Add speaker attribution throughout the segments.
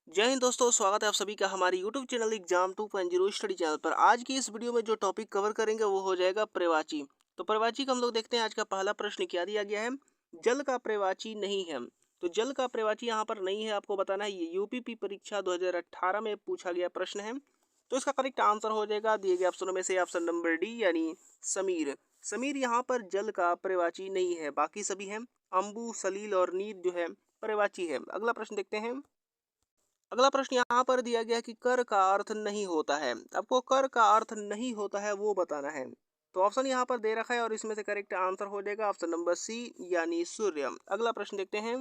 Speaker 1: जय हिंद दोस्तों, स्वागत है आप सभी का हमारे YouTube channel exam 2.0 study channel पर। आज की इस वीडियो में जो टॉपिक कवर करेंगे वो हो जाएगा पर्यायवाची। तो पर्यायवाची का हम लोग देखते हैं। आज का पहला प्रश्न क्या दिया गया है, जल का पर्यायवाची नहीं है। तो जल का पर्यायवाची यहाँ पर नहीं है, आपको बताना है। ये यूपीपी परीक्षा 2018 में पूछा गया प्रश्न है। तो इसका करेक्ट आंसर हो जाएगा दिए गए ऑप्शनों में से ऑप्शन नंबर डी यानी समीर। समीर यहाँ पर जल का पर्यायवाची नहीं है, बाकी सभी है। अम्बु, सलील और नीर जो है पर्यायवाची है। अगला प्रश्न देखते हैं। अगला प्रश्न यहाँ पर दिया गया कि कर का अर्थ नहीं होता है। आपको कर का अर्थ नहीं होता है वो बताना है। तो ऑप्शन यहाँ पर दे रखा है और इसमें से करेक्ट आंसर हो जाएगा ऑप्शन नंबर सी यानी सूर्य। अगला प्रश्न देखते हैं।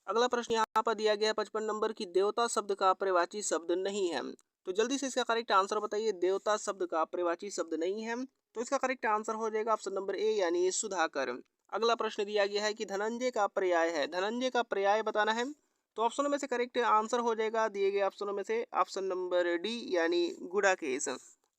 Speaker 1: अगला प्रश्न यहाँ पर दिया गया है 55 नंबर की देवता शब्द का पर्यायवाची शब्द नहीं है। तो जल्दी से इसका करेक्ट आंसर बताइए। देवता शब्द का पर्यायवाची शब्द नहीं है, तो इसका करेक्ट आंसर हो जाएगा ऑप्शन नंबर ए यानी सुधाकर। अगला प्रश्न दिया गया है कि धनंजय का पर्याय है। धनंजय का पर्याय बताना है। तो ऑप्शनों में से करेक्ट आंसर हो जाएगा दिए गए ऑप्शनों में से ऑप्शन नंबर डी यानी गुड़ाकेश।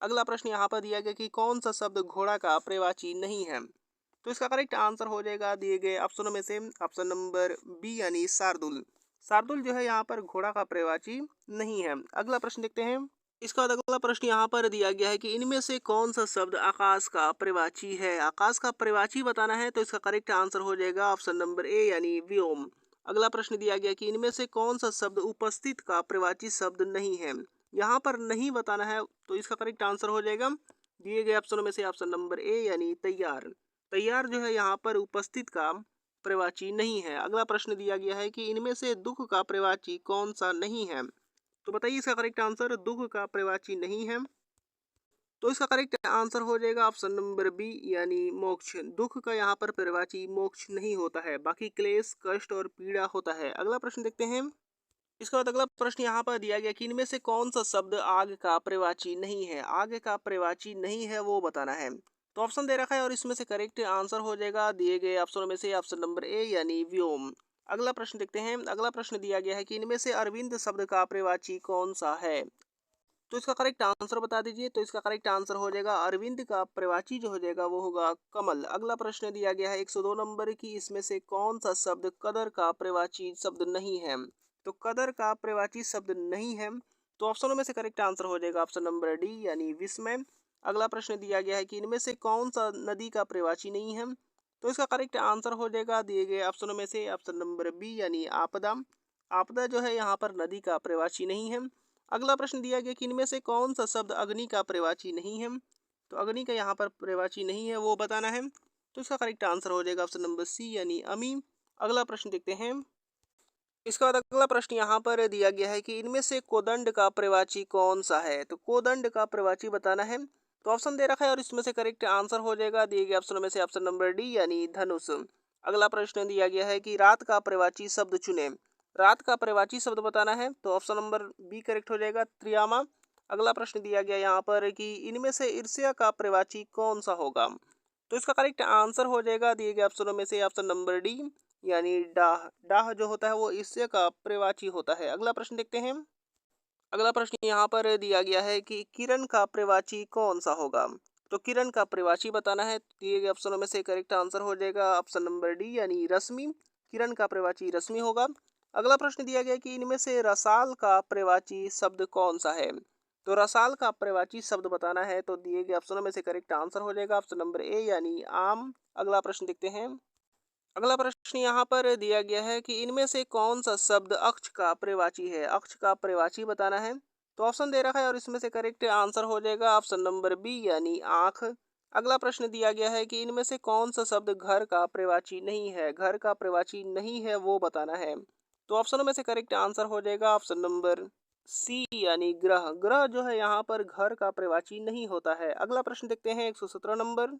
Speaker 1: अगला प्रश्न यहाँ पर दिया गया कि कौन सा शब्द घोड़ा का पर्यायवाची नहीं है। तो इसका करेक्ट आंसर हो जाएगा दिए गए ऑप्शनों में से ऑप्शन नंबर बी यानी शार्दुल। शार्दुल जो है यहाँ पर घोड़ा का पर्यायवाची नहीं है। अगला प्रश्न देखते हैं। इसका बाद अगला प्रश्न यहाँ पर दिया गया है कि इनमें से कौन सा शब्द आकाश का पर्यायवाची है। आकाश का पर्यायवाची बताना है। तो इसका करेक्ट आंसर हो जाएगा ऑप्शन नंबर ए यानी व्योम। अगला प्रश्न दिया गया कि इनमें से कौन सा शब्द उपस्थित का पर्यायवाची शब्द नहीं है। यहाँ पर नहीं बताना है, तो इसका करेक्ट आंसर हो जाएगा दिए गए ऑप्शनों में से ऑप्शन नंबर ए यानी तैयार। तैयार जो है यहाँ पर उपस्थित का पर्यायवाची नहीं है। अगला प्रश्न दिया गया है कि इनमें से दुख का पर्यायवाची कौन सा नहीं है। तो बताइए इसका करेक्ट आंसर दुख का पर्यायवाची नहीं है। तो इसका करेक्ट आंसर हो जाएगा ऑप्शन नंबर बी यानी मोक्ष। दुख का यहाँ पर पर्यायवाची मोक्ष नहीं होता है, बाकी क्लेश, कष्ट और पीड़ा होता है। अगला प्रश्न देखते हैं। इसके बाद अगला प्रश्न यहाँ पर दिया गया कि इनमें से कौन सा शब्द आग का पर्यायवाची नहीं है। आग का पर्यायवाची नहीं है वो बताना है। तो ऑप्शन दे रखा है और इसमें से करेक्ट आंसर हो जाएगा दिए गए ऑप्शनों में से ऑप्शन नंबर ए यानी व्योम। अगला प्रश्न देखते हैं। अगला प्रश्न दिया गया है कि इनमें से अरविंद शब्द का पर्यायवाची कौन सा है। तो इसका करेक्ट आंसर बता दीजिए। तो इसका करेक्ट आंसर हो जाएगा अरविंद का पर्यायवाची जो हो जाएगा वो होगा कमल। अगला प्रश्न दिया गया है 102 नंबर की, इसमें से कौन सा शब्द कदर का पर्यायवाची शब्द नहीं है। तो कदर का पर्यायवाची शब्द नहीं है, तो ऑप्शनों में से करेक्ट आंसर हो जाएगा ऑप्शन नंबर डी यानी विस्मय। अगला प्रश्न दिया गया है कि इनमें से कौन सा नदी का पर्यायवाची नहीं है। तो इसका करेक्ट आंसर हो जाएगा दिए गए ऑप्शनों में से ऑप्शन नंबर बी यानी आपदा। आपदा जो है यहाँ पर नदी का पर्यायवाची नहीं है। अगला प्रश्न दिया गया कि इनमें से कौन सा शब्द अग्नि का पर्यायवाची नहीं है। तो अग्नि का यहाँ पर पर्यायवाची नहीं है वो बताना है। तो इसका करेक्ट आंसर हो जाएगा ऑप्शन नंबर सी यानी अमी। अगला प्रश्न देखते हैं। इसके बाद अगला प्रश्न यहाँ पर दिया गया है कि इनमें से कोदंड का पर्यायवाची कौन सा है। तो कोदंड का पर्यायवाची बताना है। तो ऑप्शन दे रखा है और इसमें से करेक्ट आंसर हो जाएगा दिए गए ऑप्शनों में से ऑप्शन नंबर डी यानी धनुष। अगला प्रश्न दिया गया है कि रात का पर्यायवाची शब्द चुने। रात का पर्यायवाची शब्द बताना है। तो ऑप्शन नंबर बी करेक्ट हो जाएगा त्रियामा। अगला प्रश्न दिया गया यहाँ पर कि इनमें से ईर्ष्या का पर्यायवाची कौन सा होगा। तो इसका करेक्ट आंसर हो जाएगा दिए गए ऑप्शनों में से ऑप्शन नंबर डी यानी डाह। डाह जो होता है वो ईर्ष्या का पर्यायवाची होता है। अगला प्रश्न देखते हैं। अगला प्रश्न यहाँ पर दिया गया है कि किरण का पर्यायवाची कौन सा होगा। तो किरण का पर्यायवाची बताना है। दिए गए ऑप्शनों में से करेक्ट आंसर हो जाएगा ऑप्शन नंबर डी यानी रश्मि। किरण का पर्यायवाची रश्मि होगा। अगला प्रश्न दिया गया कि इनमें से रसाल का पर्यायवाची शब्द कौन सा है। तो रसाल का पर्यायवाची शब्द बताना है। तो दिए गए ऑप्शनों में से करेक्ट आंसर हो जाएगा ऑप्शन नंबर ए यानी आम। अगला प्रश्न देखते हैं। अगला प्रश्न यहाँ पर दिया गया है कि इनमें से कौन सा शब्द अक्ष का पर्यायवाची है। अक्ष का पर्यायवाची बताना है। तो ऑप्शन दे रखा है और इसमें से करेक्ट आंसर हो जाएगा ऑप्शन नंबर बी यानी आँख। अगला प्रश्न दिया गया है कि इनमें से कौन सा शब्द घर का पर्यायवाची नहीं है। घर का पर्यायवाची नहीं है वो बताना है। तो ऑप्शनों में से करेक्ट आंसर हो जाएगा ऑप्शन नंबर सी यानी ग्रह। ग्रह जो है यहाँ पर घर का पर्यायवाची नहीं होता है। अगला प्रश्न देखते हैं 117 नंबर।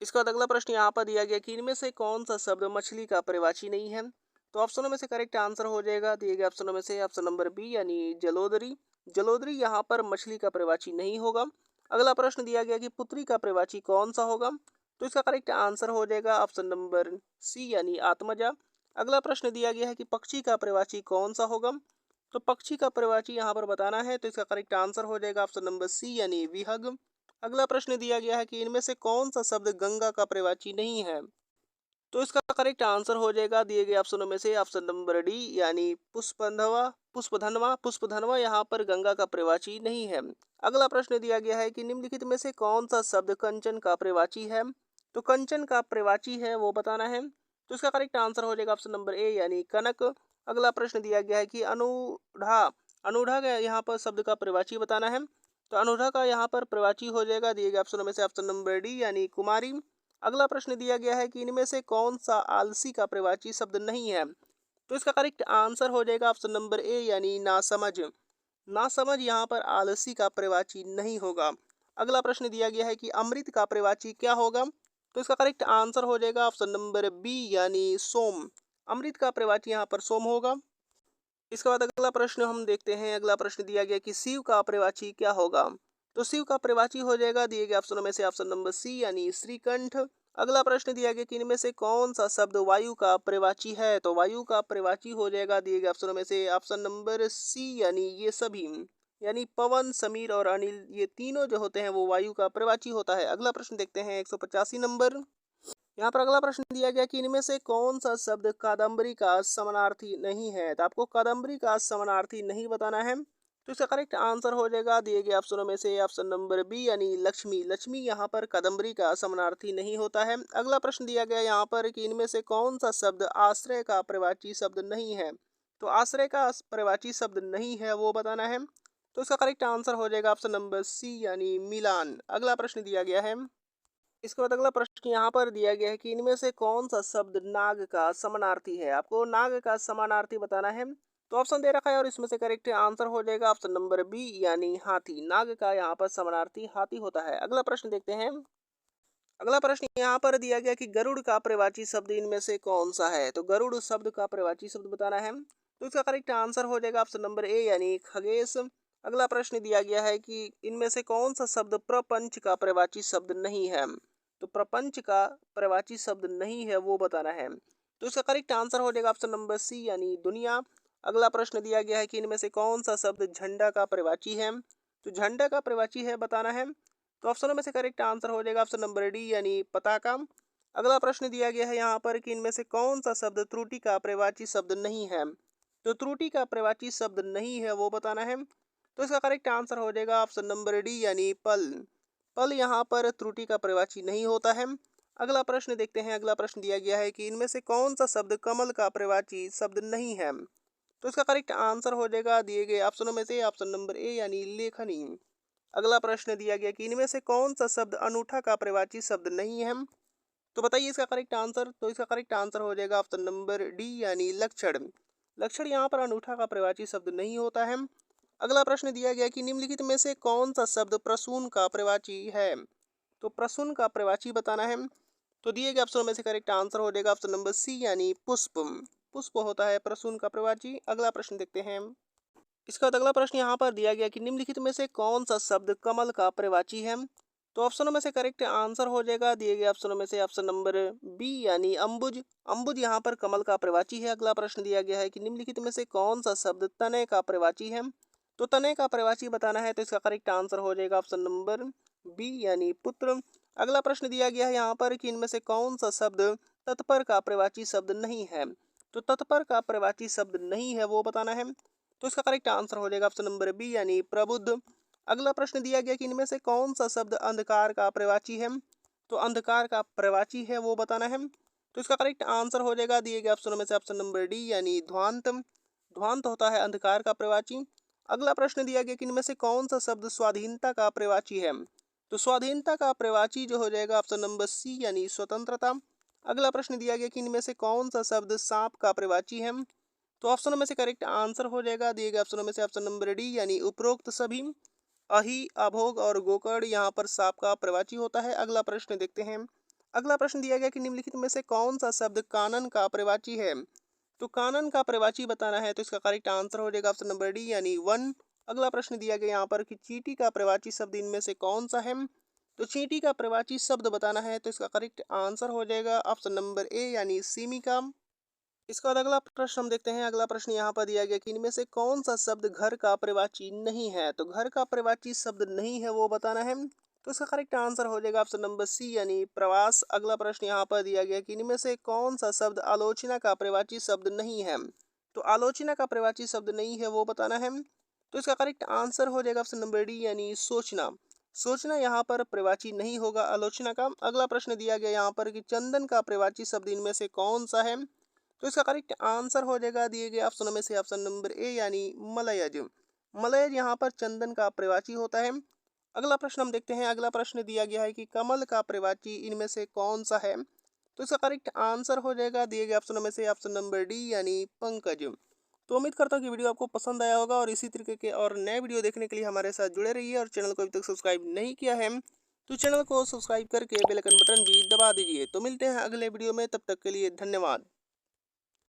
Speaker 1: इसके बाद अगला प्रश्न यहाँ पर दिया गया कि इनमें से कौन सा शब्द मछली का पर्यायवाची नहीं है। तो ऑप्शनों में से करेक्ट आंसर हो जाएगा दिए गए ऑप्शनों में से ऑप्शन नंबर बी यानी जलोदरी। जलोदरी यहाँ पर मछली का पर्यायवाची नहीं होगा। अगला प्रश्न दिया गया कि पुत्री का पर्यायवाची कौन सा होगा। तो इसका करेक्ट आंसर हो जाएगा ऑप्शन नंबर सी यानी आत्मजा। अगला प्रश्न दिया गया है कि पक्षी का पर्यायवाची कौन सा होगा। तो पक्षी का पर्यायवाची यहाँ पर बताना है। तो इसका करेक्ट आंसर हो जाएगा ऑप्शन नंबर सी यानी विहग। अगला प्रश्न दिया गया है कि इनमें से कौन सा शब्द गंगा का पर्यायवाची नहीं है। तो इसका करेक्ट आंसर हो जाएगा दिए गए ऑप्शनों में से ऑप्शन नंबर डी यानी पुष्पधनवा। पुष्पधनवा यहाँ पर गंगा का प्रवाची नहीं है। अगला प्रश्न दिया गया है कि निम्नलिखित में से कौन सा शब्द कंचन का प्रवाची है। तो कंचन का प्रवाची है वो बताना है। तो इसका करेक्ट आंसर हो जाएगा ऑप्शन नंबर ए यानी कनक। अगला प्रश्न दिया गया है कि अनुढ़ा अनुढ़ा का यहाँ पर शब्द का प्रवाची बताना है। तो अनुढ़ा का यहाँ पर प्रवाची हो जाएगा दिए गए ऑप्शनों में से ऑप्शन नंबर डी यानी कुमारी। अगला प्रश्न दिया गया है कि इनमें से कौन सा आलसी का प्रवाची शब्द नहीं है। तो इसका करेक्ट आंसर हो जाएगा ऑप्शन नंबर ए यानी नासमझ। नासमझ यहाँ पर आलसी का प्रवाची नहीं होगा। अगला प्रश्न दिया गया है कि अमृत का प्रवाची क्या होगा। तो इसका करेक्ट आंसर हो जाएगा ऑप्शन नंबर बी यानी सोम। अमृत का प्रवाची यहाँ पर सोम होगा। इसके बाद अगला प्रश्न हम देखते हैं। अगला प्रश्न दिया गया कि शिव का प्रवाची क्या होगा। तो शिव का प्रवाची हो जाएगा दिए गए ऑप्शनों में से ऑप्शन नंबर सी यानी श्रीकंठ। अगला प्रश्न दिया गया कि इनमें से कौन सा शब्द वायु का प्रवाची है। तो वायु का प्रवाची हो जाएगा दिए गए ऑप्शनों में से ऑप्शन नंबर सी यानी ये सभी, यानी पवन, समीर और अनिल, ये तीनों जो होते हैं वो वायु का प्रवाची होता है। अगला प्रश्न देखते हैं 185 नंबर। यहाँ पर अगला प्रश्न दिया गया कि इनमें से कौन सा शब्द कादम्बरी का समानार्थी नहीं है। तो आपको कादम्बरी का समानार्थी नहीं बताना है। तो इसका करेक्ट आंसर हो जाएगा दिए गए ऑप्शनों में से ऑप्शन नंबर बी यानी लक्ष्मी। लक्ष्मी यहाँ पर कादम्बरी का समानार्थी नहीं होता है। अगला प्रश्न दिया गया यहाँ पर कि इनमें से कौन सा शब्द आश्रय का प्रवाची शब्द नहीं है। तो आश्रय का प्रवाची शब्द नहीं है वो बताना है। तो इसका करेक्ट आंसर हो जाएगा ऑप्शन नंबर सी यानी मिलान। अगला प्रश्न दिया गया है। इसके बाद अगला प्रश्न यहाँ पर दिया गया है कि इनमें से कौन सा शब्द नाग का समानार्थी है। आपको नाग का समानार्थी बताना है। तो ऑप्शन दे रखा है और इसमें से करेक्ट आंसर हो जाएगा ऑप्शन नंबर बी यानी हाथी। नाग का यहाँ पर समानार्थी हाथी होता है। अगला प्रश्न देखते हैं। अगला प्रश्न यहाँ पर दिया गया कि गरुड़ का प्रवाची शब्द इनमें से कौन सा है। तो गरुड़ शब्द का प्रवाची शब्द बताना है। तो इसका करेक्ट आंसर हो जाएगा ऑप्शन नंबर ए यानी खगेश। अगला प्रश्न दिया गया है कि इनमें से कौन सा शब्द प्रपंच का प्रवाची शब्द नहीं है। तो प्रपंच का प्रवाची शब्द नहीं है वो बताना है। तो इसका करेक्ट आंसर हो जाएगा ऑप्शन नंबर सी यानी दुनिया। अगला प्रश्न दिया गया है कि इनमें से कौन सा शब्द झंडा का प्रवाची है। तो झंडा का प्रवाची है बताना है। तो ऑप्शनों में से करेक्ट आंसर हो जाएगा ऑप्शन नंबर डी यानी पताका। अगला प्रश्न दिया गया है यहाँ पर कि इनमें से कौन सा शब्द त्रुटि का प्रवाची शब्द नहीं है। तो त्रुटि का प्रवाची शब्द नहीं है वो बताना है। तो इसका करेक्ट आंसर हो जाएगा ऑप्शन नंबर डी यानी पल। पल यहाँ पर त्रुटि का प्रवाची नहीं होता है। अगला प्रश्न देखते हैं। अगला प्रश्न दिया गया है कि इनमें से कौन सा शब्द कमल का प्रवाची शब्द नहीं है। तो इसका करेक्ट आंसर हो जाएगा दिए गए ऑप्शनों में से ऑप्शन नंबर ए यानी लेखनी। अगला प्रश्न दिया गया कि इनमें से कौन सा शब्द अनूठा का प्रवाची शब्द नहीं है। तो बताइए इसका करेक्ट आंसर। तो इसका करेक्ट आंसर हो जाएगा ऑप्शन नंबर डी यानी लक्षण। लक्षण यहाँ पर अनूठा का प्रवाची शब्द नहीं होता है। अगला प्रश्न दिया गया कि निम्नलिखित में से कौन सा शब्द प्रसून का प्रवाची है। तो प्रसून का प्रवाची बताना है। तो दिए गए ऑप्शन में से करेक्ट आंसर हो जाएगा ऑप्शन नंबर सी यानी पुष्प। पुष्प होता है प्रसून का प्रवाची। अगला प्रश्न देखते हैं। इसका बाद अगला प्रश्न यहाँ पर दिया गया कि निम्नलिखित में से कौन सा शब्द कमल का प्रवाची है। तो ऑप्शनों में से करेक्ट आंसर हो जाएगा दिए गए ऑप्शनों में से ऑप्शन नंबर बी यानी अंबुज। अंबुज यहाँ पर कमल का प्रवाची है। अगला प्रश्न दिया गया है कि निम्नलिखित में से कौन सा शब्द तने का प्रवाची है। तो तने का प्रवाची बताना है। तो इसका करेक्ट आंसर हो जाएगा ऑप्शन नंबर बी यानी पुत्र। अगला प्रश्न दिया गया है यहाँ पर कि इनमें से कौन सा शब्द तत्पर का प्रवाची शब्द नहीं है। तो तत्पर का प्रवाची शब्द नहीं है वो बताना है। तो इसका करेक्ट आंसर हो जाएगा ऑप्शन नंबर बी यानी प्रबुद्ध। अगला प्रश्न दिया गया कि इनमें से कौन सा शब्द अंधकार का प्रवाची है। तो अंधकार का प्रवाची है वो बताना है। तो इसका करेक्ट आंसर हो जाएगा दिए गए ऑप्शनों में से ऑप्शन नंबर डी यानी ध्वांत। ध्वांत होता है अंधकार का प्रवाची। अगला प्रश्न दिया गया कि इनमें से कौन सा शब्द स्वाधीनता का प्रवाची है। तो स्वाधीनता का प्रवाची जो हो जाएगा ऑप्शन नंबर सी यानी स्वतंत्रता। अगला प्रश्न दिया गया कि इनमें से कौन सा शब्द सांप का प्रवाची है। तो ऑप्शनों में से करेक्ट आंसर हो जाएगा दिए गए ऑप्शनों में से ऑप्शन नंबर डी यानी उपरोक्त सभी। अहि, अभोग और गोकर्ण यहाँ पर सांप का प्रवाची होता है। अगला प्रश्न देखते हैं। अगला प्रश्न दिया गया कि निम्नलिखित में से कौन सा शब्द कानन का प्रवाची है। तो कानन का प्रवाची बताना है। तो इसका करेक्ट आंसर हो जाएगा ऑप्शन नंबर डी यानी वन। अगला प्रश्न दिया गया यहाँ पर कि चींटी का प्रवाची शब्द इनमें से कौन सा है। तो चींटी का प्रवाची शब्द बताना है। तो इसका करेक्ट आंसर हो जाएगा ऑप्शन नंबर ए यानी सीमिका। इसके बाद अगला प्रश्न हम देखते हैं। अगला प्रश्न यहाँ पर दिया गया कि इनमें से कौन सा शब्द घर का प्रवाची नहीं है। तो घर का प्रवाची शब्द नहीं है वो बताना है। तो इसका करेक्ट आंसर हो जाएगा ऑप्शन नंबर सी यानी प्रवास। अगला प्रश्न यहाँ पर दिया गया कि इनमें से कौन सा शब्द आलोचना का प्रवाची शब्द नहीं है। तो आलोचना का प्रवाची शब्द नहीं है वो बताना है। तो इसका करेक्ट आंसर हो जाएगा ऑप्शन नंबर डी यानी सोचना। सोचना यहाँ पर प्रवाची नहीं होगा आलोचना का। अगला प्रश्न दिया गया यहाँ पर कि चंदन का प्रवाची शब्द इनमें से कौन सा है। तो इसका करेक्ट आंसर हो जाएगा दिए गए ऑप्शनों में से ऑप्शन नंबर ए यानी मलयज। मलयज यहाँ पर चंदन का प्रवाची होता है। अगला प्रश्न हम देखते हैं। अगला प्रश्न दिया गया है कि कमल का प्रवाची इनमें से कौन सा है। तो इसका करेक्ट आंसर हो जाएगा दिए गए ऑप्शनों में से ऑप्शन नंबर डी यानी पंकज। तो उम्मीद करता हूँ कि वीडियो आपको पसंद आया होगा और इसी तरीके के और नए वीडियो देखने के लिए हमारे साथ जुड़े रहिए। और चैनल को अभी तक सब्सक्राइब नहीं किया है तो चैनल को सब्सक्राइब करके बेल आइकन बटन भी दबा दीजिए। तो मिलते हैं अगले वीडियो में, तब तक के लिए धन्यवाद।